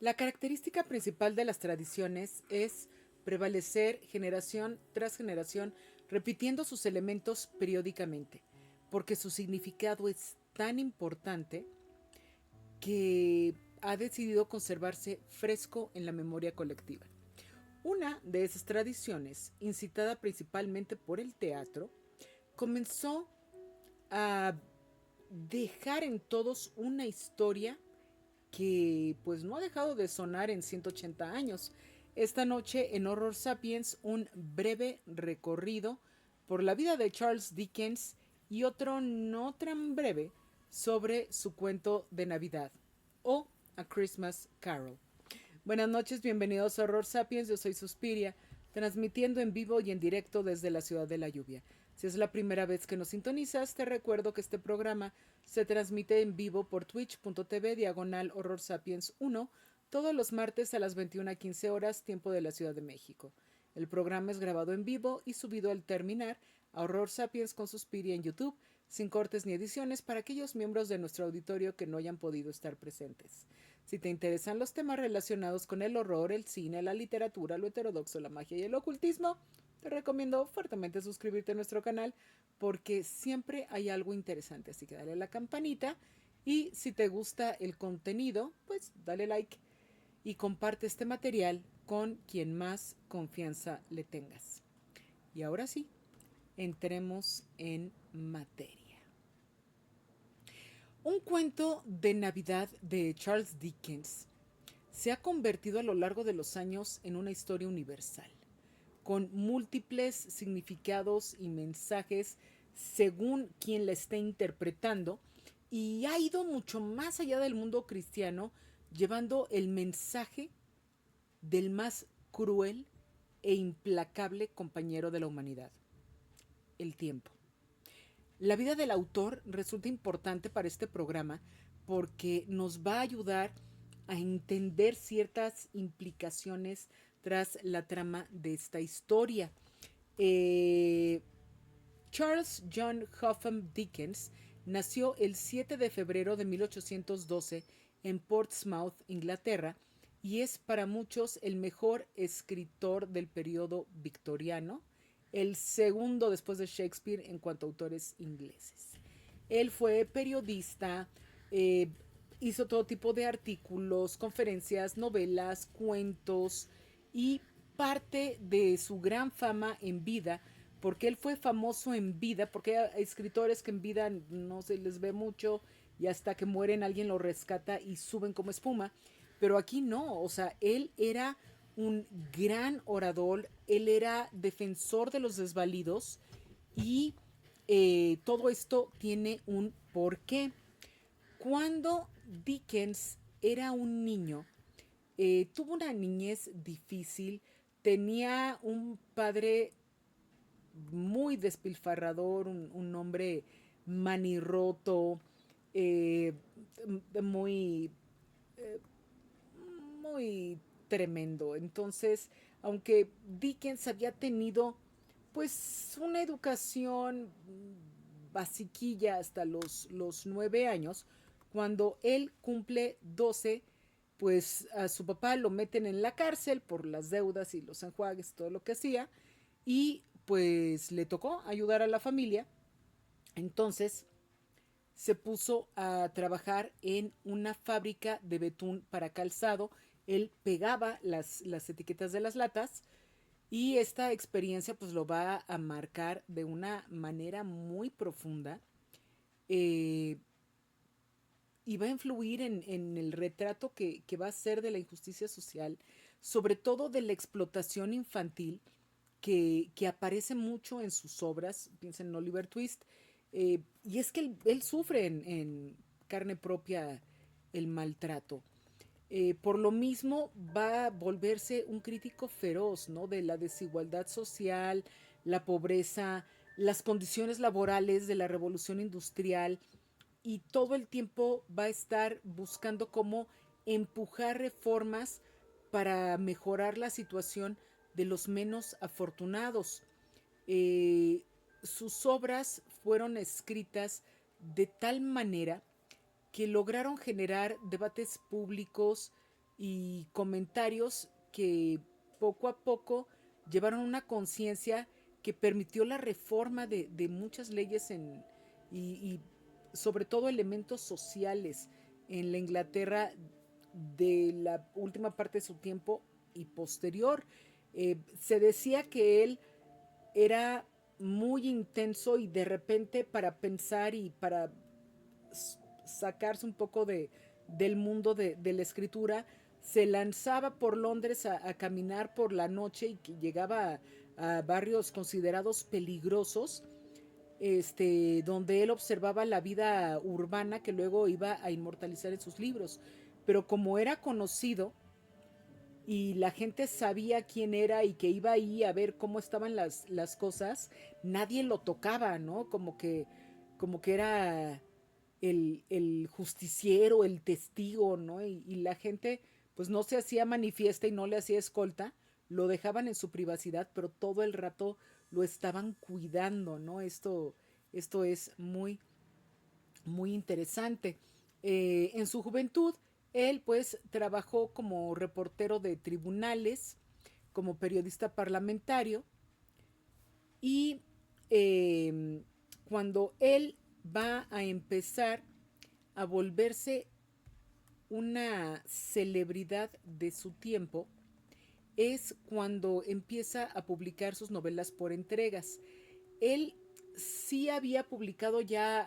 La característica principal de las tradiciones es prevalecer generación tras generación, repitiendo sus elementos periódicamente, porque su significado es tan importante que ha decidido conservarse fresco en la memoria colectiva. Una de esas tradiciones, incitada principalmente por el teatro, comenzó a dejar en todos una historia que pues no ha dejado de sonar en 180 años. Esta noche en Horror Sapiens un breve recorrido por la vida de Charles Dickens y otro no tan breve sobre su cuento de Navidad o A Christmas Carol. Buenas noches, bienvenidos a Horror Sapiens, yo soy Suspiria, transmitiendo en vivo y en directo desde la ciudad de la lluvia. Si es la primera vez que nos sintonizas, te recuerdo que este programa se transmite en vivo por twitch.tv diagonal Horror Sapiens 1 todos los martes a las 21:15 horas, tiempo de la Ciudad de México. El programa es grabado en vivo y subido al terminar a Horror Sapiens con Suspiria en YouTube, sin cortes ni ediciones para aquellos miembros de nuestro auditorio que no hayan podido estar presentes. Si te interesan los temas relacionados con el horror, el cine, la literatura, lo heterodoxo, la magia y el ocultismo, te recomiendo fuertemente suscribirte a nuestro canal porque siempre hay algo interesante. Así que dale a la campanita y si te gusta el contenido, pues dale like y comparte este material con quien más confianza le tengas. Y ahora sí, entremos en materia. Un cuento de Navidad de Charles Dickens se ha convertido a lo largo de los años en una historia universal, con múltiples significados y mensajes según quien la esté interpretando, y ha ido mucho más allá del mundo cristiano, llevando el mensaje del más cruel e implacable compañero de la humanidad, el tiempo. La vida del autor resulta importante para este programa porque nos va a ayudar a entender ciertas implicaciones tras la trama de esta historia. Eh, Charles John Hotham Dickens nació el 7 de febrero de 1812 en Portsmouth, Inglaterra, y es para muchos el mejor escritor del periodo victoriano, el segundo después de Shakespeare en cuanto a autores ingleses. Él fue periodista, eh, hizo todo tipo de artículos, conferencias, novelas, cuentos, y parte de su gran fama en vida, porque él fue famoso en vida, porque hay escritores que en vida no se les ve mucho y hasta que mueren alguien lo rescata y suben como espuma, pero aquí no, o sea, él era un gran orador, él era defensor de los desvalidos y todo esto tiene un porqué. Cuando Dickens era un niño, tuvo una niñez difícil, tenía un padre muy despilfarrador, un hombre manirroto, eh, muy, muy tremendo. Entonces, aunque Dickens había tenido pues una educación basiquilla hasta los 9 años, cuando él cumple 12, pues a su papá lo meten en la cárcel por las deudas y los enjuagues, todo lo que hacía, y pues le tocó ayudar a la familia. Entonces se puso a trabajar en una fábrica de betún para calzado. Él pegaba las etiquetas de las latas y esta experiencia pues lo va a marcar de una manera muy profunda, eh, y va a influir en el retrato que va a ser de la injusticia social, sobre todo de la explotación infantil que aparece mucho en sus obras. Piensa en Oliver Twist, y es que él sufre en carne propia el maltrato. Por lo mismo va a volverse un crítico feroz, ¿no? De la desigualdad social, la pobreza, las condiciones laborales de la revolución industrial, y todo el tiempo va a estar buscando cómo empujar reformas para mejorar la situación de los menos afortunados. Eh, Sus obras fueron escritas de tal manera que lograron generar debates públicos y comentarios que poco a poco llevaron una conciencia que permitió la reforma de muchas leyes y sobre todo elementos sociales en la Inglaterra de la última parte de su tiempo y posterior. Se decía que él era muy intenso y de repente para pensar y para sacarse un poco del mundo de la escritura, se lanzaba por Londres a caminar por la noche y que llegaba a barrios considerados peligrosos, donde él observaba la vida urbana que luego iba a inmortalizar en sus libros. Pero como era conocido y la gente sabía quién era y que iba ahí a ver cómo estaban las cosas, nadie lo tocaba, ¿no? Como que era el justiciero, el testigo, ¿no? Y la gente pues no se hacía manifiesta y no le hacía escolta, lo dejaban en su privacidad, pero todo el rato lo estaban cuidando, ¿no? Esto es muy, muy interesante. En su juventud, él pues trabajó como reportero de tribunales, como periodista parlamentario y cuando él va a empezar a volverse una celebridad de su tiempo, es cuando empieza a publicar sus novelas por entregas. Él sí había publicado ya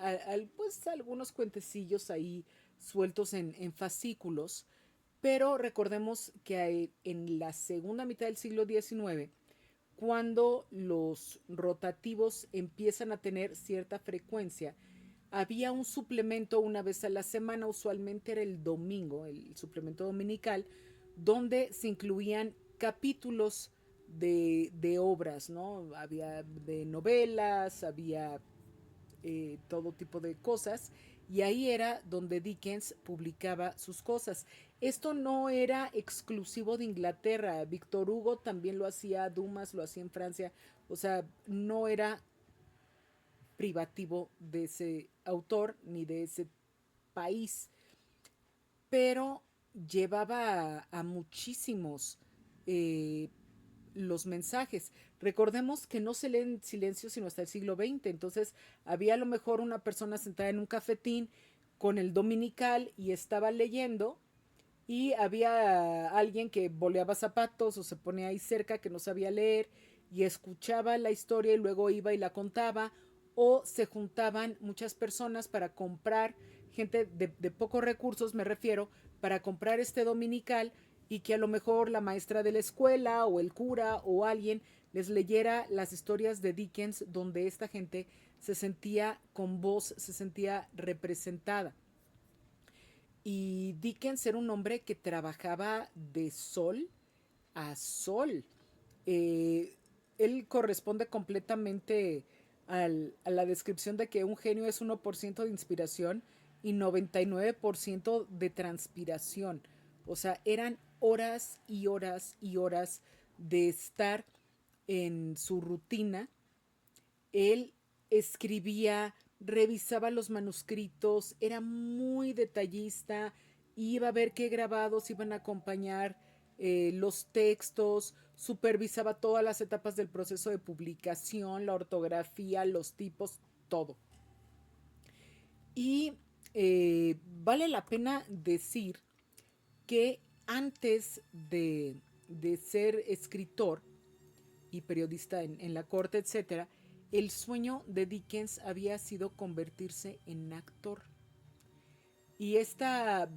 pues algunos cuentecillos ahí sueltos en fascículos, pero recordemos que en la segunda mitad del siglo XIX, cuando los rotativos empiezan a tener cierta frecuencia, había un suplemento una vez a la semana, usualmente era el domingo, el suplemento dominical, donde se incluían capítulos de obras, ¿no? Había de novelas, había todo tipo de cosas, y ahí era donde Dickens publicaba sus cosas. Esto no era exclusivo de Inglaterra, Víctor Hugo también lo hacía, Dumas lo hacía en Francia, o sea, no era privativo de ese autor ni de ese país, pero llevaba a muchísimos eh, los mensajes. Recordemos que no se leen silencio sino hasta el siglo XX, entonces había a lo mejor una persona sentada en un cafetín con el dominical y estaba leyendo y había alguien que boleaba zapatos o se ponía ahí cerca que no sabía leer y escuchaba la historia y luego iba y la contaba, o se juntaban muchas personas para comprar, gente de pocos recursos me refiero, para comprar este dominical y que a lo mejor la maestra de la escuela o el cura o alguien les leyera las historias de Dickens donde esta gente se sentía con voz, se sentía representada. Y Dickens era un hombre que trabajaba de sol a sol. Eh, Él corresponde completamente a la descripción de que un genio es 1% de inspiración y 99% de transpiración. O sea, eran horas y horas y horas de estar en su rutina. Él escribía, revisaba los manuscritos, era muy detallista, iba a ver qué grabados iban a acompañar los textos, supervisaba todas las etapas del proceso de publicación, la ortografía, los tipos, todo. Y vale la pena decir que antes de ser escritor y periodista en la corte, etcétera, el sueño de Dickens había sido convertirse en actor. Y esta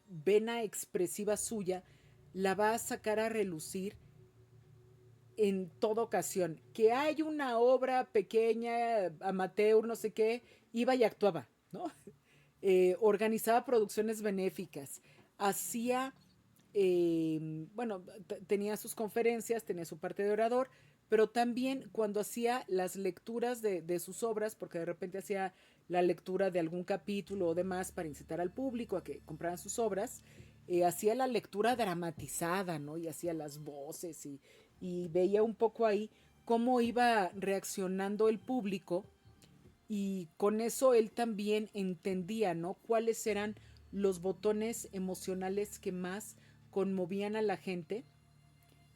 vena expresiva suya la va a sacar a relucir en toda ocasión. Que hay una obra pequeña, amateur, no sé qué, iba y actuaba, ¿no? Organizaba producciones benéficas, hacía, bueno, tenía sus conferencias, tenía su parte de orador, pero también cuando hacía las lecturas de sus obras, porque de repente hacía la lectura de algún capítulo o demás para incitar al público a que compraran sus obras, hacía la lectura dramatizada, ¿no? Y hacía las voces y veía un poco ahí cómo iba reaccionando el público y con eso él también entendía, ¿no? Cuáles eran los botones emocionales que más conmovían a la gente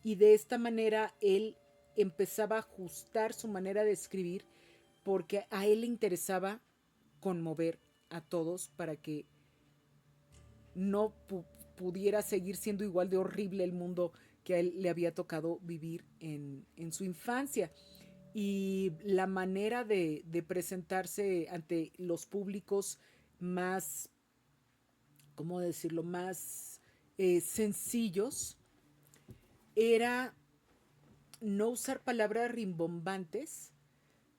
y de esta manera él empezaba a ajustar su manera de escribir porque a él le interesaba conmover a todos para que no pudiera seguir siendo igual de horrible el mundo que a él le había tocado vivir en su infancia. Y la manera de presentarse ante los públicos más, ¿cómo decirlo?, más sencillos, era no usar palabras rimbombantes,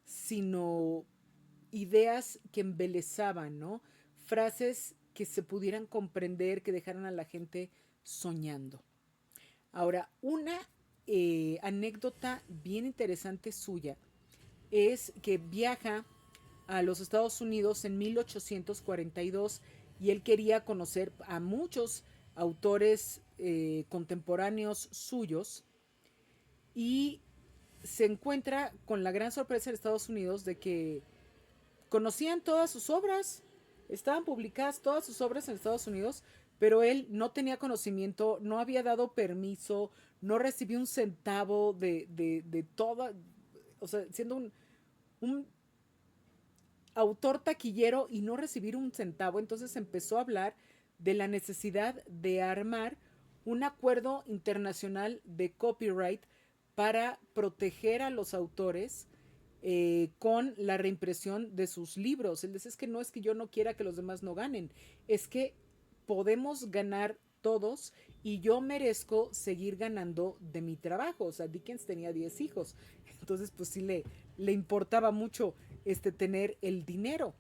sino ideas que embelezaban, ¿no? Frases que se pudieran comprender, que dejaran a la gente soñando. Ahora, una anécdota bien interesante suya es que viaja a los Estados Unidos en 1842 y él quería conocer a muchos autores contemporáneos suyos y se encuentra con la gran sorpresa en Estados Unidos de que conocían todas sus obras, estaban publicadas todas sus obras en Estados Unidos, pero él no tenía conocimiento, no había dado permiso, no recibió un centavo de toda, o sea, siendo un autor taquillero y no recibir un centavo, entonces empezó a hablar de la necesidad de armar un acuerdo internacional de copyright para proteger a los autores con la reimpresión de sus libros. Él dice, es que no es que yo no quiera que los demás no ganen, es que podemos ganar todos y yo merezco seguir ganando de mi trabajo. O sea, Dickens tenía 10 hijos, entonces pues sí le importaba mucho tener el dinero.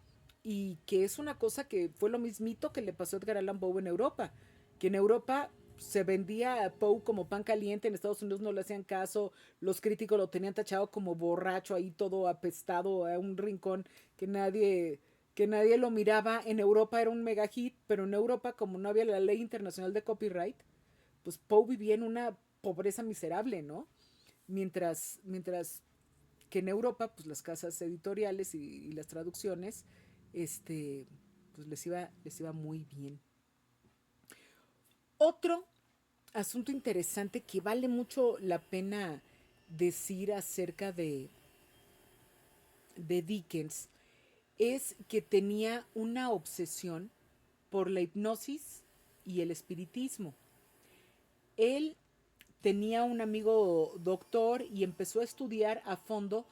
Y que es una cosa que fue lo mismito que le pasó a Edgar Allan Poe en Europa, que en Europa se vendía a Poe como pan caliente, en Estados Unidos no le hacían caso, los críticos lo tenían tachado como borracho, ahí todo apestado a un rincón que nadie lo miraba. En Europa era un mega hit, pero en Europa, como no había la ley internacional de copyright, pues Poe vivía en una pobreza miserable, ¿no? Mientras que en Europa, pues las casas editoriales y las traducciones, pues les iba muy bien. Otro asunto interesante que vale mucho la pena decir acerca de Dickens es que tenía una obsesión por la hipnosis y el espiritismo. Él tenía un amigo doctor y empezó a estudiar a fondo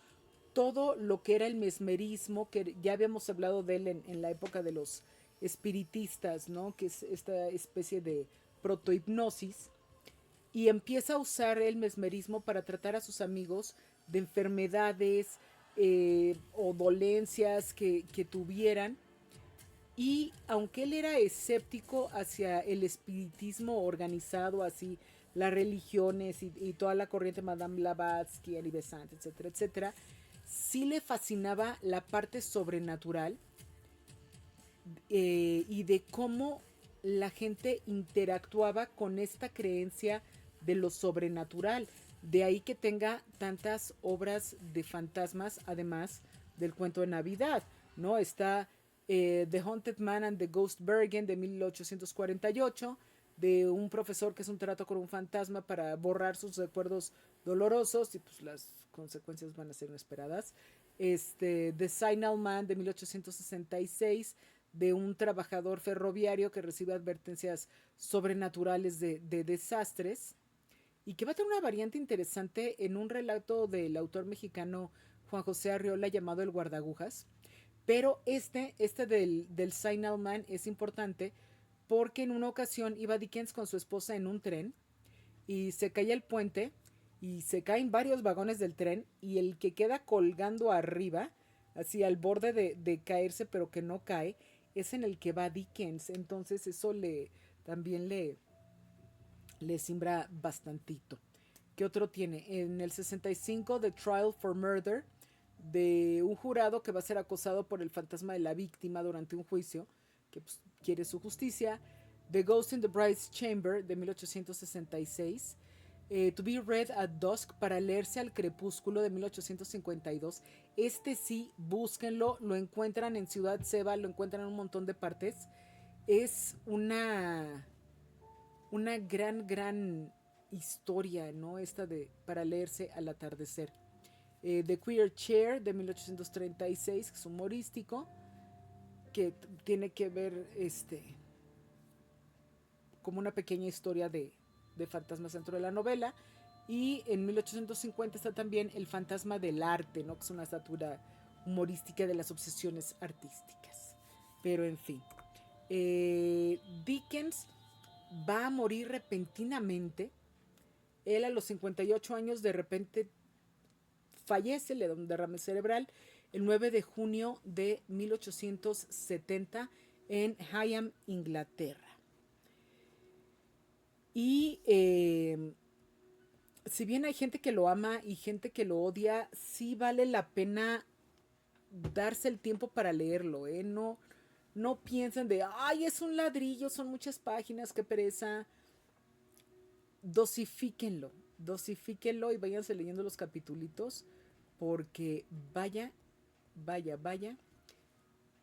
todo lo que era el mesmerismo, que ya habíamos hablado de él en la época de los espiritistas, ¿no? Que es esta especie de protohipnosis, y empieza a usar el mesmerismo para tratar a sus amigos de enfermedades o dolencias que tuvieran. Y aunque él era escéptico hacia el espiritismo organizado, así las religiones y toda la corriente Madame Blavatsky, Annie Besant, etcétera, etcétera, sí le fascinaba la parte sobrenatural y de cómo la gente interactuaba con esta creencia de lo sobrenatural. De ahí que tenga tantas obras de fantasmas, además del cuento de Navidad, ¿no? Está The Haunted Man and the Ghost Bergen de 1848, de un profesor que es un trato con un fantasma para borrar sus recuerdos dolorosos y pues las consecuencias van a ser inesperadas. The Signal Man de 1866, de un trabajador ferroviario que recibe advertencias sobrenaturales de desastres y que va a tener una variante interesante en un relato del autor mexicano Juan José Arriola llamado El Guardagujas. Pero del Signal Man es importante porque en una ocasión iba Dickens con su esposa en un tren y se cae el puente y se caen varios vagones del tren y el que queda colgando arriba, así al borde de caerse pero que no cae, es en el que va Dickens. Entonces eso también le simbra bastantito. ¿Qué otro tiene? En el 65, The Trial for Murder, de un jurado que va a ser acosado por el fantasma de la víctima durante un juicio, que pues, quiere su justicia. The Ghost in the Bride's Chamber, de 1866. To be Read at Dusk, para leerse al crepúsculo, de 1852. Sí, búsquenlo, lo encuentran en Ciudad Seba, lo encuentran en un montón de partes. Es una gran historia, ¿no? Esta de para leerse al atardecer. The Queer Chair de 1836, que es humorístico, que tiene que ver como una pequeña historia de fantasmas dentro de la novela. Y en 1850 está también El fantasma del arte, ¿no? Que es una estatura humorística de las obsesiones artísticas. Pero en fin, Dickens va a morir repentinamente. Él a los 58 años de repente fallece, le da un derrame cerebral el 9 de junio de 1870 en Higham, Inglaterra. Y si bien hay gente que lo ama y gente que lo odia, sí vale la pena darse el tiempo para leerlo, ¿eh? No, no piensen de, ay, es un ladrillo, son muchas páginas, qué pereza. Dosifíquenlo, dosifíquenlo y váyanse leyendo los capitulitos, porque vaya,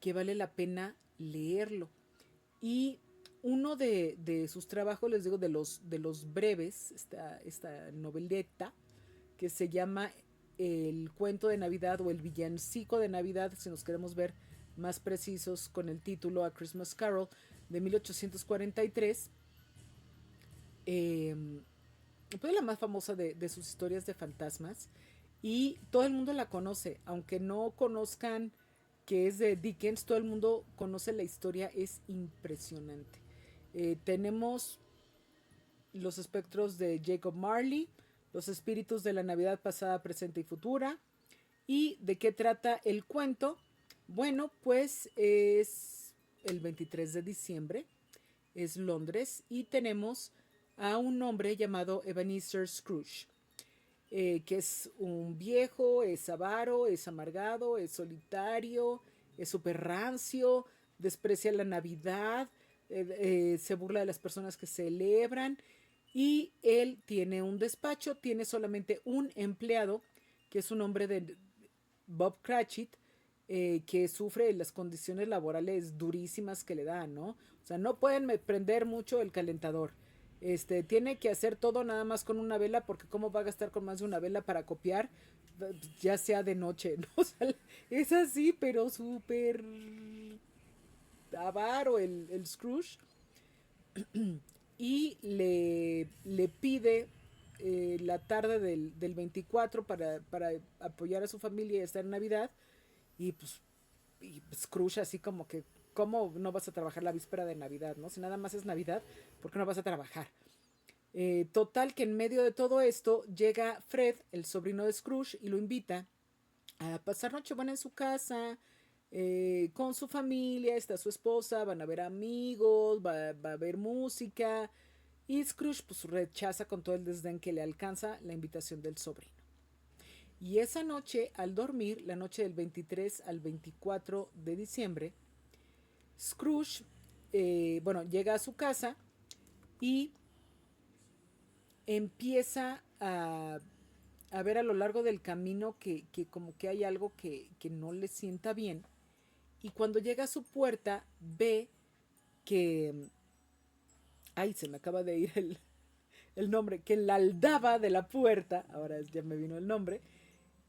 que vale la pena leerlo. Y uno de sus trabajos, les digo, de los breves, esta noveleta, que se llama El cuento de Navidad o El villancico de Navidad, si nos queremos ver más precisos con el título, A Christmas Carol, de 1843. Pues la más famosa de sus historias de fantasmas. Y todo el mundo la conoce, aunque no conozcan que es de Dickens, todo el mundo conoce la historia, es impresionante. Tenemos los espectros de Jacob Marley, los espíritus de la Navidad pasada, presente y futura. ¿Y de qué trata el cuento? Bueno, pues es el 23 de diciembre, es Londres, y tenemos a un hombre llamado Ebenezer Scrooge, que es un viejo, es avaro, es amargado, es solitario, es súper rancio, desprecia la Navidad, se burla de las personas que celebran, y él tiene un despacho, tiene solamente un empleado, que es un hombre de Bob Cratchit, que sufre las condiciones laborales durísimas que le dan, ¿no? O sea, no pueden prender mucho el calentador. Tiene que hacer todo nada más con una vela, porque cómo va a gastar con más de una vela para copiar, ya sea de noche, ¿no? O sea, es así, pero súper avaro el Scrooge. Y le pide la tarde del 24 para apoyar a su familia y estar en Navidad. Y pues Scrooge así como que, ¿cómo no vas a trabajar la víspera de Navidad, no? Si nada más es Navidad, ¿por qué no vas a trabajar? Total que en medio de todo esto llega Fred, el sobrino de Scrooge, y lo invita a pasar Nochebuena en su casa, con su familia, está su esposa, van a ver amigos, va a haber música, y Scrooge pues rechaza con todo el desdén que le alcanza la invitación del sobrino. Y esa noche, al dormir, la noche del 23 al 24 de diciembre, Scrooge, bueno, llega a su casa y empieza a ver a lo largo del camino que como que hay algo que no le sienta bien. Y cuando llega a su puerta, ve que... Ay, se me acaba de ir el nombre, que la aldaba de la puerta, ahora ya me vino el nombre,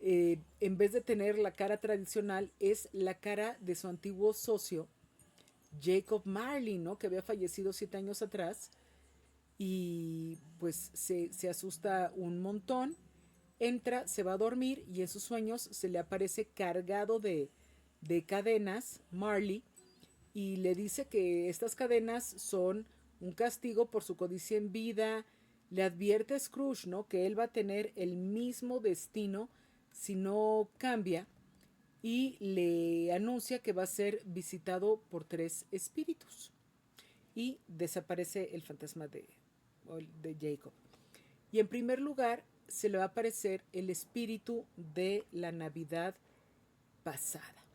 en vez de tener la cara tradicional, es la cara de su antiguo socio, Jacob Marley, ¿no? Que había fallecido 7 años atrás. Y pues se asusta un montón, entra, se va a dormir y en sus sueños se le aparece cargado de cadenas Marley, y le dice que estas cadenas son un castigo por su codicia en vida. Le advierte a Scrooge, ¿no? Que él va a tener el mismo destino si no cambia, y le anuncia que va a ser visitado por 3 espíritus, y desaparece el fantasma de Jacob. Y en primer lugar se le va a aparecer el espíritu de la Navidad pasada.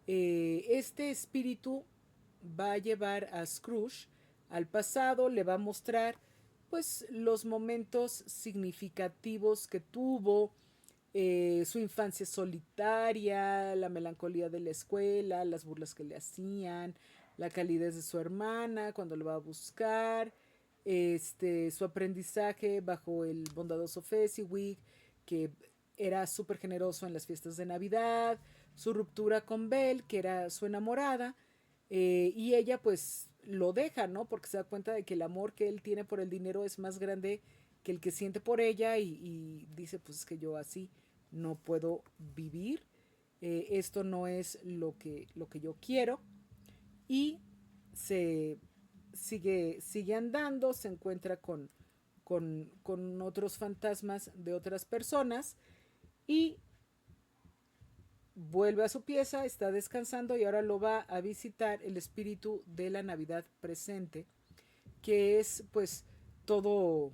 Este espíritu va a llevar a Scrooge al pasado, le va a mostrar pues los momentos significativos que tuvo, su infancia solitaria, la melancolía de la escuela, las burlas que le hacían, la calidez de su hermana cuando lo va a buscar, su aprendizaje bajo el bondadoso Fezziwig, que era súper generoso en las fiestas de Navidad, su ruptura con Belle, que era su enamorada, y ella pues lo deja, ¿no? Porque se da cuenta de que el amor que él tiene por el dinero es más grande que el que siente por ella y dice, pues es que yo así no puedo vivir, esto no es lo que yo quiero, y se sigue andando, se encuentra con otros fantasmas de otras personas y vuelve a su pieza, está descansando y ahora lo va a visitar el espíritu de la Navidad presente, que es pues todo,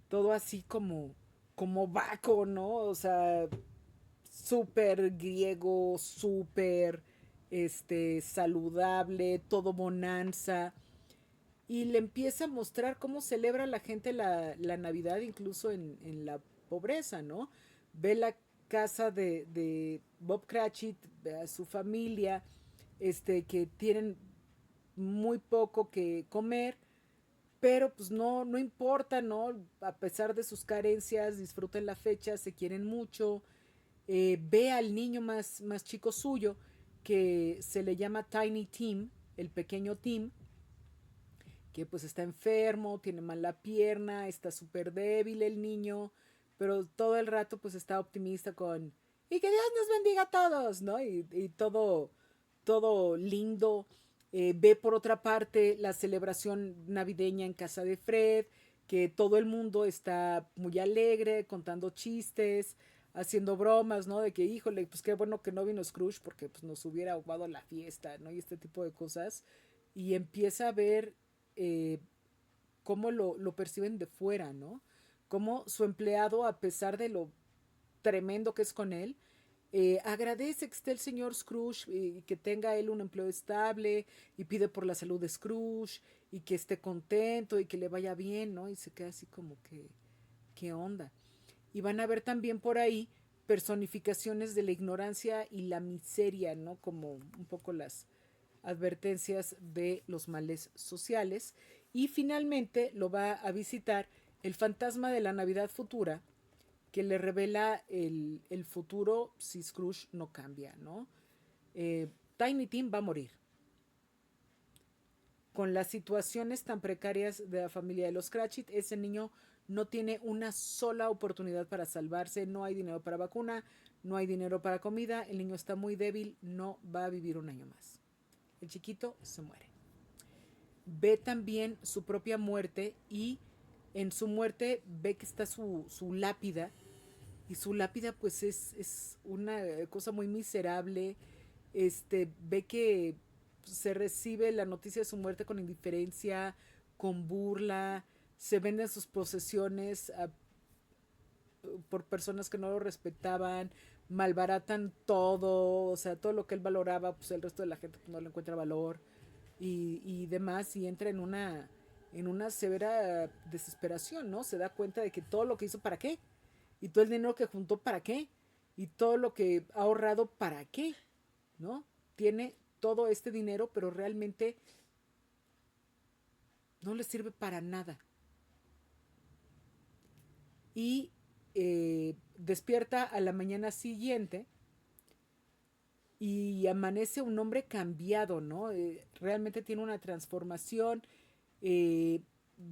todo así como Baco, ¿no? O sea, súper griego, súper saludable, todo bonanza. Y le empieza a mostrar cómo celebra la gente la Navidad, incluso en la pobreza, ¿no? Ve la casa de Bob Cratchit, ve a su familia, que tienen muy poco que comer, pero pues no importa, ¿no? A pesar de sus carencias, disfrutan la fecha, se quieren mucho. Ve al niño más chico suyo, que se le llama Tiny Tim, el pequeño Tim, que pues está enfermo, tiene mala pierna, está súper débil el niño, pero todo el rato pues está optimista con, y que Dios nos bendiga a todos, ¿no? Y todo lindo. Ve por otra parte la celebración navideña en casa de Fred, que todo el mundo está muy alegre, contando chistes, haciendo bromas, ¿no? De que, híjole, pues qué bueno que no vino Scrooge porque pues, nos hubiera ahogado la fiesta, ¿no? Y este tipo de cosas. Y empieza a ver eh, cómo lo perciben de fuera, ¿no? Cómo su empleado, a pesar de lo tremendo que es con él, agradece que esté el señor Scrooge y que tenga él un empleo estable y pide por la salud de Scrooge y que esté contento y que le vaya bien, ¿no? Y se queda así como que, ¿qué onda? Y van a ver también por ahí personificaciones de la ignorancia y la miseria, ¿no? Como un poco las advertencias de los males sociales. Y finalmente lo va a visitar el fantasma de la Navidad futura, que le revela el futuro si Scrooge no cambia, ¿no? Tiny Tim va a morir. Con las situaciones tan precarias de la familia de los Cratchit, ese niño no tiene una sola oportunidad para salvarse, no hay dinero para vacuna, no hay dinero para comida, el niño está muy débil, no va a vivir un año más. El chiquito se muere. Ve también su propia muerte y en su muerte ve que está su lápida y su lápida pues es una cosa muy miserable. Ve que se recibe la noticia de su muerte con indiferencia, con burla, se venden sus posesiones por personas que no lo respetaban, malbaratan todo, o sea, todo lo que él valoraba, pues el resto de la gente pues, no le encuentra valor y demás, y entra en una severa desesperación, ¿no? Se da cuenta de que todo lo que hizo, ¿para qué? Y todo el dinero que juntó, ¿para qué? Y todo lo que ha ahorrado, ¿para qué? ¿No? Tiene todo este dinero, pero realmente no le sirve para nada. Y despierta a la mañana siguiente y amanece un hombre cambiado, ¿no? Realmente tiene una transformación. eh,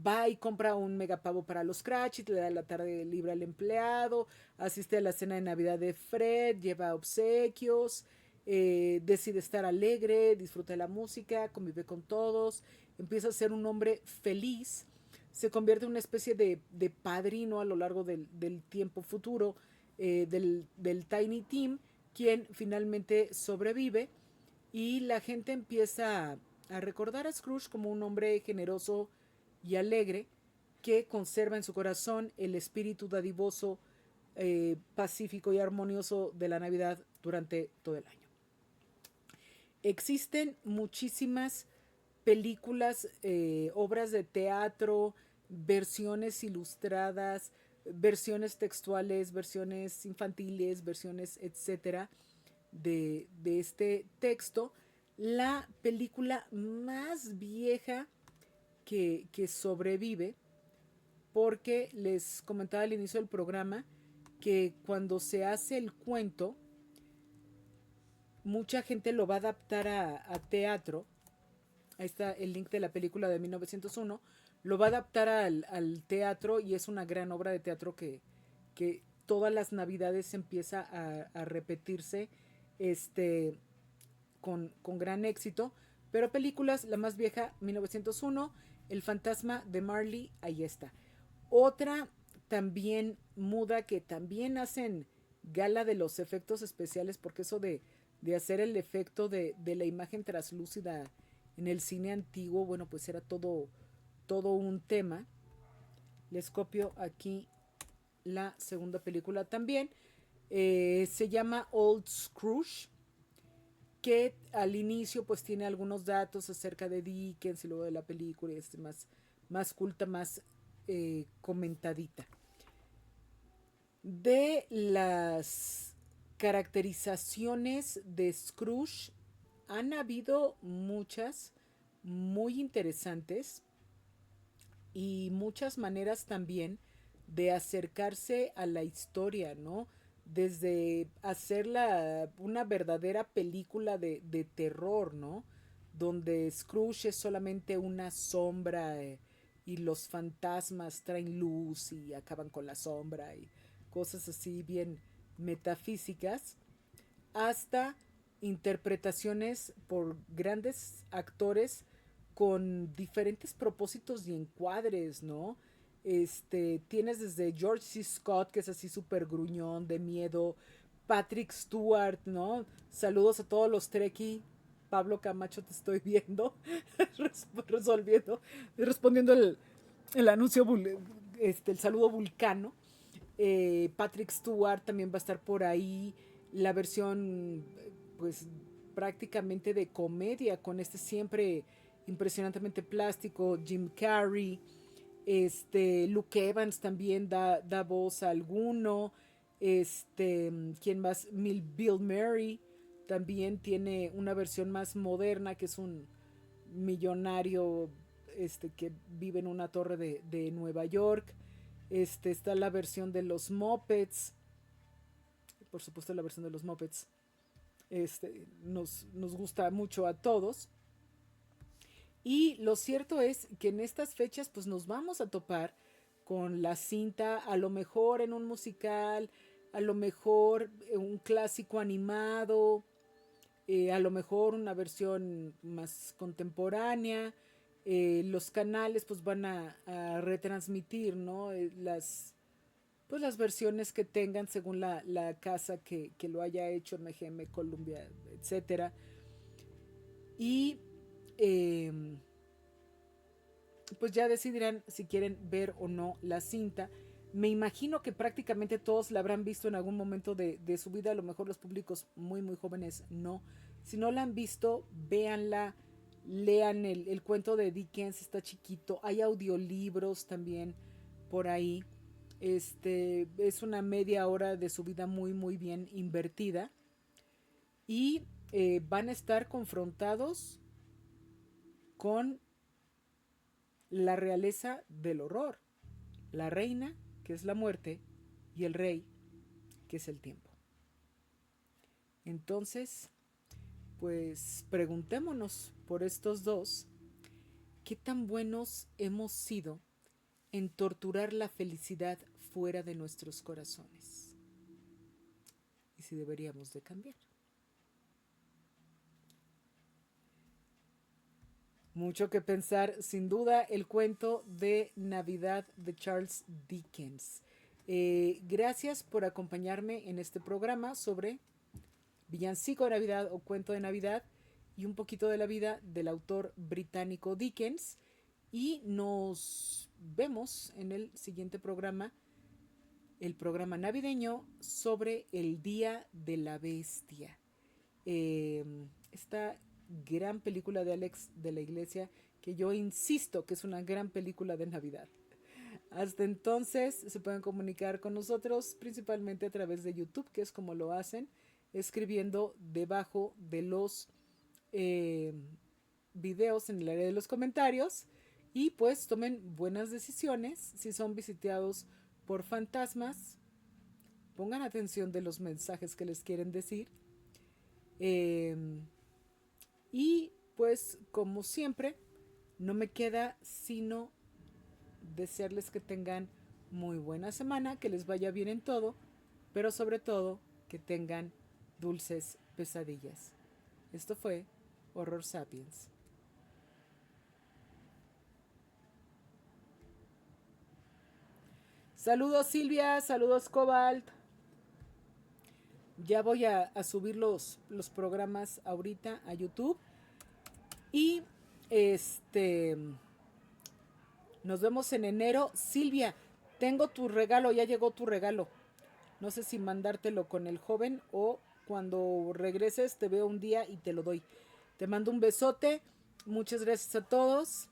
Va y compra un megapavo para los Cratchit, le da la tarde libre al empleado, asiste a la cena de Navidad de Fred, lleva obsequios, decide estar alegre, disfruta de la música, convive con todos, empieza a ser un hombre feliz, se convierte en una especie de padrino a lo largo del tiempo futuro del Tiny Team, quien finalmente sobrevive y la gente empieza a recordar a Scrooge como un hombre generoso y alegre que conserva en su corazón el espíritu dadivoso, pacífico y armonioso de la Navidad durante todo el año. Existen muchísimas películas, obras de teatro, versiones ilustradas, versiones textuales, versiones infantiles, versiones, etcétera, de este texto. La película más vieja que sobrevive, porque les comentaba al inicio del programa que cuando se hace el cuento, mucha gente lo va a adaptar a teatro. Ahí está el link de la película de 1901. Lo va a adaptar al teatro y es una gran obra de teatro que todas las navidades empieza a repetirse este, con gran éxito. Pero películas, la más vieja, 1901, El fantasma de Marley, ahí está. Otra también muda que también hacen gala de los efectos especiales, porque eso de hacer el efecto de la imagen traslúcida en el cine antiguo, bueno, pues era todo un tema. Les copio aquí la segunda película también. Se llama Old Scrooge, que al inicio pues tiene algunos datos acerca de Dickens y luego de la película y es más culta, más comentadita. De las caracterizaciones de Scrooge han habido muchas muy interesantes y muchas maneras también de acercarse a la historia, ¿no? Desde hacerla una verdadera película de terror, ¿no? Donde Scrooge es solamente una sombra y los fantasmas traen luz y acaban con la sombra y cosas así bien metafísicas, hasta interpretaciones por grandes actores con diferentes propósitos y encuadres, ¿no? Tienes desde George C. Scott, que es así súper gruñón, de miedo, Patrick Stewart, ¿no? Saludos a todos los Trekkie. Pablo Camacho, te estoy viendo, respondiendo el anuncio, el saludo vulcano. Patrick Stewart también va a estar por ahí. La versión, pues, prácticamente de comedia, con este siempre impresionantemente plástico, Jim Carrey. Luke Evans también da voz a alguno. ¿Quién más? Bill Murray también tiene una versión más moderna, que es un millonario que vive en una torre de Nueva York. Está la versión de los Muppets. Por supuesto, la versión de los Muppets nos gusta mucho a todos. Y lo cierto es que en estas fechas pues nos vamos a topar con la cinta, a lo mejor en un musical, a lo mejor un clásico animado, a lo mejor una versión más contemporánea. Los canales pues van a retransmitir, ¿no? Pues las versiones que tengan según la casa que lo haya hecho, MGM, Columbia, etcétera. Y eh, pues ya decidirán si quieren ver o no la cinta. Me imagino que prácticamente todos la habrán visto en algún momento de su vida, a lo mejor los públicos muy muy jóvenes no. Si no la han visto, véanla, lean el cuento de Dickens, está chiquito, hay audiolibros también por ahí. Es una media hora de su vida muy muy bien invertida y van a estar confrontados con la realeza del horror, la reina, que es la muerte, y el rey, que es el tiempo. Entonces, pues preguntémonos por estos dos, ¿qué tan buenos hemos sido en torturar la felicidad fuera de nuestros corazones? Y si deberíamos de cambiar. Mucho que pensar, sin duda, el cuento de Navidad de Charles Dickens. Gracias por acompañarme en este programa sobre villancico de Navidad o cuento de Navidad y un poquito de la vida del autor británico Dickens. Y nos vemos en el siguiente programa, el programa navideño sobre el Día de la Bestia. Esta gran película de Alex de la Iglesia, que yo insisto que es una gran película de Navidad. Hasta entonces se pueden comunicar con nosotros principalmente a través de YouTube, que es como lo hacen, escribiendo debajo de los videos en el área de los comentarios, y pues tomen buenas decisiones. Si son visitados por fantasmas, pongan atención de los mensajes que les quieren decir. Eh, y pues como siempre, no me queda sino desearles que tengan muy buena semana, que les vaya bien en todo, pero sobre todo que tengan dulces pesadillas. Esto fue Horror Sapiens. Saludos Silvia, saludos Cobalt. Ya voy a subir los programas ahorita a YouTube. Y nos vemos en enero. Silvia, tengo tu regalo, ya llegó tu regalo. No sé si mandártelo con el joven o cuando regreses te veo un día y te lo doy. Te mando un besote. Muchas gracias a todos.